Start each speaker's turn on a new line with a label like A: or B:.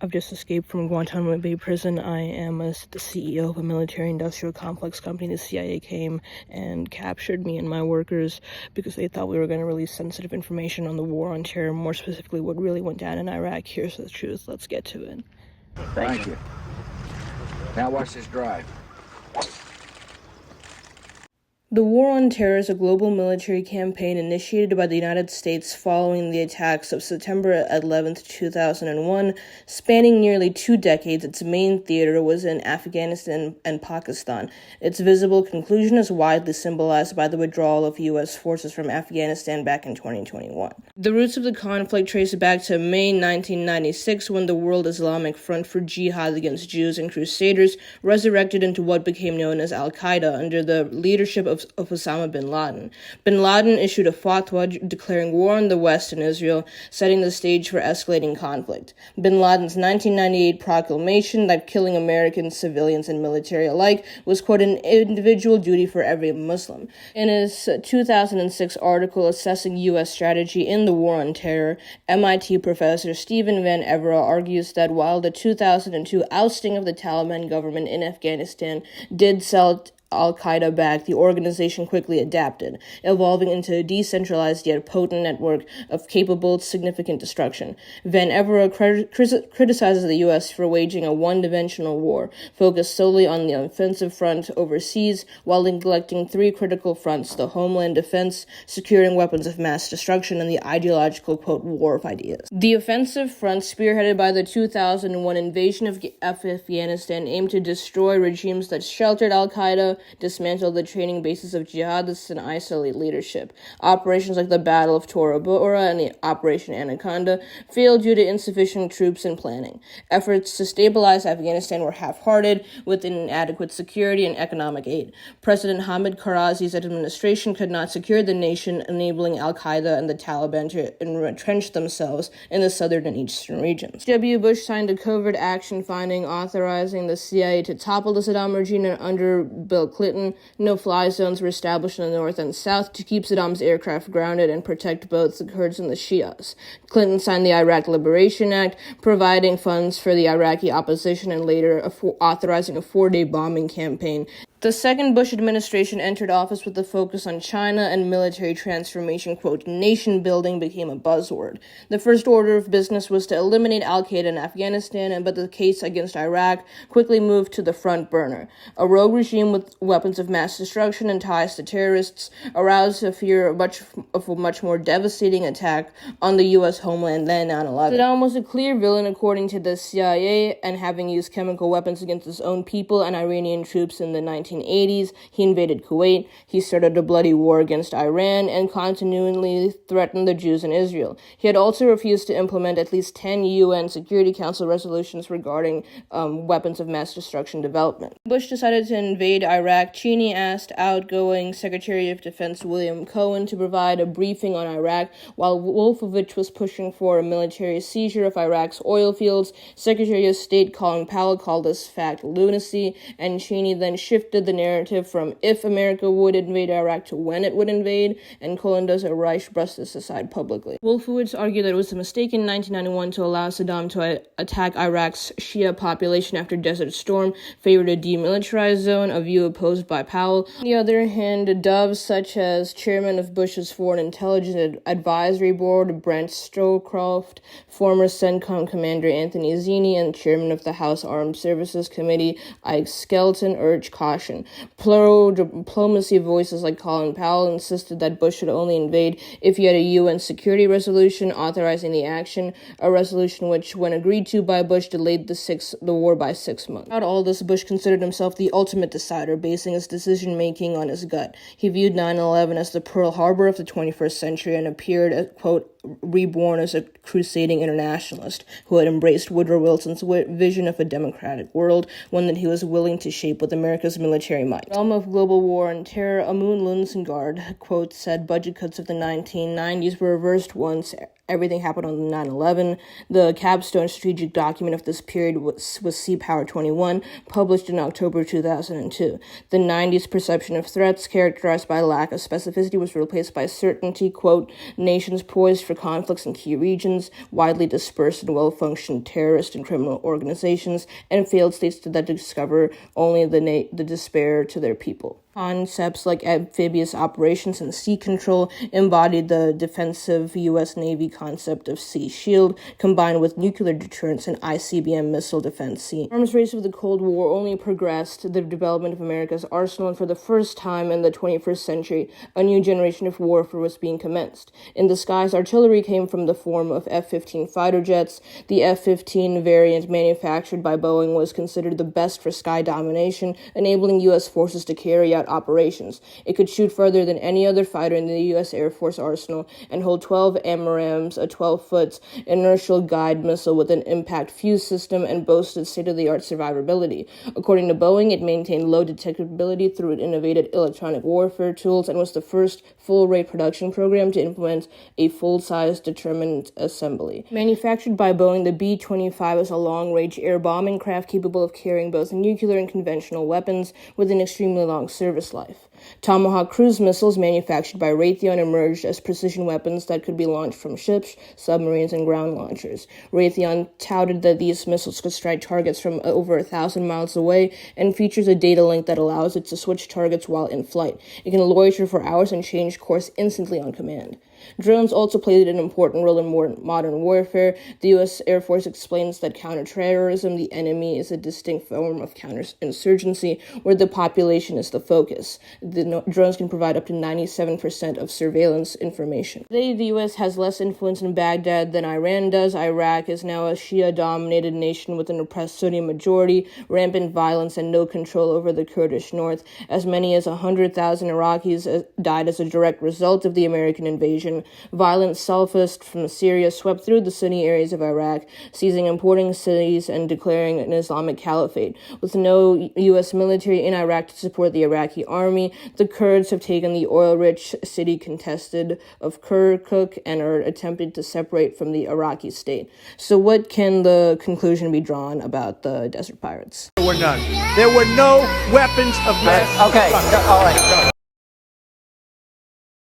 A: I've just escaped from Guantanamo Bay prison. I am the CEO of a military-industrial complex company. The CIA came and captured me and my workers because they thought we were going to release sensitive information on the war on terror, more specifically what really went down in Iraq. Here's the truth. Let's get to it.
B: Thank you. Now watch this drive.
A: The War on Terror is a global military campaign initiated by the United States following the attacks of September 11th, 2001. Spanning nearly 2 decades, its main theater was in Afghanistan and Pakistan. Its visible conclusion is widely symbolized by the withdrawal of U.S. forces from Afghanistan back in 2021. The roots of the conflict trace back to May 1996, when the World Islamic Front for Jihad against Jews and Crusaders resurrected into what became known as Al-Qaeda under the leadership of Osama bin Laden. Bin Laden issued a fatwa declaring war on the West and Israel, setting the stage for escalating conflict. Bin Laden's 1998 proclamation that killing American civilians and military alike was, quote, an individual duty for every Muslim. In his 2006 article assessing U.S. strategy in the war on terror, MIT professor Stephen Van Evera argues that while the 2002 ousting of the Taliban government in Afghanistan did sell Al-Qaeda back, the organization quickly adapted, evolving into a decentralized yet potent network of capable significant destruction. Van Evera criticizes the U.S. for waging a one-dimensional war, focused solely on the offensive front overseas, while neglecting 3 critical fronts: the homeland defense, securing weapons of mass destruction, and the ideological, quote, war of ideas. The offensive front, spearheaded by the 2001 invasion of Afghanistan, aimed to destroy regimes that sheltered Al-Qaeda, dismantle the training bases of jihadists, and isolate leadership. Operations like the Battle of Tora Bora and the Operation Anaconda failed due to insufficient troops and planning. Efforts to stabilize Afghanistan were half-hearted, with inadequate security and economic aid. President Hamid Karzai's administration could not secure the nation, enabling Al-Qaeda and the Taliban to entrench themselves in the southern and eastern regions. W. Bush signed a covert action finding authorizing the CIA to topple the Saddam regime under Bill Clinton. No-fly zones were established in the north and south to keep Saddam's aircraft grounded and protect both the Kurds and the Shias. Clinton signed the Iraq Liberation Act, providing funds for the Iraqi opposition and later authorizing a 4-day bombing campaign. The second Bush administration entered office with a focus on China and military transformation, quote, nation building became a buzzword. The first order of business was to eliminate Al-Qaeda in Afghanistan, but the case against Iraq quickly moved to the front burner. A rogue regime with weapons of mass destruction and ties to terrorists aroused a fear of a much more devastating attack on the U.S. homeland than 9/11. Saddam was a clear villain according to the CIA, and having used chemical weapons against his own people and Iranian troops in the 1980s, he invaded Kuwait, he started a bloody war against Iran, and continually threatened the Jews in Israel. He had also refused to implement at least 10 UN Security Council resolutions regarding weapons of mass destruction development. Bush decided to invade Iraq. Cheney asked outgoing Secretary of Defense William Cohen to provide a briefing on Iraq, while Wolfowitz was pushing for a military seizure of Iraq's oil fields. Secretary of State Colin Powell called this fact lunacy, and Cheney then shifted the narrative from if America would invade Iraq to when it would invade, and Condoleezza Rice brushed this aside publicly. Wolfowitz argued that it was a mistake in 1991 to allow Saddam to attack Iraq's Shia population after Desert Storm favored a demilitarized zone, a view opposed by Powell. On the other hand, doves such as chairman of Bush's Foreign Intelligence Advisory Board, Brent Scowcroft, former CENTCOM Commander Anthony Zinni, and chairman of the House Armed Services Committee, Ike Skelton, urged caution. Pro-diplomacy voices like Colin Powell insisted that Bush should only invade if he had a UN security resolution authorizing the action, a resolution which, when agreed to by Bush, delayed the war by 6 months. Throughout all this, Bush considered himself the ultimate decider, basing his decision-making on his gut. He viewed 9/11 as the Pearl Harbor of the 21st century and appeared, as, quote, reborn as a crusading internationalist who had embraced Woodrow Wilson's vision of a democratic world, one that he was willing to shape with America's military might. In the realm of global war on terror, Amund Lunsgaard, quote, said budget cuts of the 1990s were reversed once everything happened on 9/11. The capstone strategic document of this period was Sea-Power 21, published in October 2002. The 90s perception of threats, characterized by lack of specificity, was replaced by certainty, quote, nations poised for conflicts in key regions, widely dispersed and well-functioned terrorist and criminal organizations, and failed states that discover only the despair to their people. Concepts like amphibious operations and sea control embodied the defensive U.S. Navy concept of sea shield, combined with nuclear deterrence and ICBM missile defense. The arms race of the Cold War only progressed the development of America's arsenal, and for the first time in the 21st century, a new generation of warfare was being commenced. In disguise, artillery came from the form of F-15 fighter jets. The F-15 variant manufactured by Boeing was considered the best for sky domination, enabling U.S. forces to carry out operations. It could shoot further than any other fighter in the U.S. Air Force arsenal and hold 12 AMRAAMs, a 12-foot inertial guide missile with an impact fuse system, and boasted state-of-the-art survivability. According to Boeing, it maintained low detectability through innovative electronic warfare tools and was the first full-rate production program to implement a full-size determined assembly. Manufactured by Boeing, the B-25 is a long-range air bombing craft capable of carrying both nuclear and conventional weapons with an extremely long service life. Tomahawk cruise missiles manufactured by Raytheon emerged as precision weapons that could be launched from ships, submarines, and ground launchers. Raytheon touted that these missiles could strike targets from over 1,000 miles away and features a data link that allows it to switch targets while in flight. It can loiter for hours and change course instantly on command. Drones also played an important role in modern warfare. The U.S. Air Force explains that counterterrorism, the enemy, is a distinct form of counterinsurgency where the population is the focus. The drones can provide up to 97% of surveillance information. Today, the U.S. has less influence in Baghdad than Iran does. Iraq is now a Shia-dominated nation with an oppressed Sunni majority, rampant violence, and no control over the Kurdish north. As many as 100,000 Iraqis died as a direct result of the American invasion. Violent Salafists from Syria swept through the Sunni areas of Iraq, seizing important cities and declaring an Islamic caliphate. With no U.S. military in Iraq to support the Iraqi army, the Kurds have taken the oil-rich city contested of Kirkuk and are attempting to separate from the Iraqi state. So what can the conclusion be drawn about the Desert Pirates?
C: There were none. There were no weapons of mass destruction.
B: Okay, all right.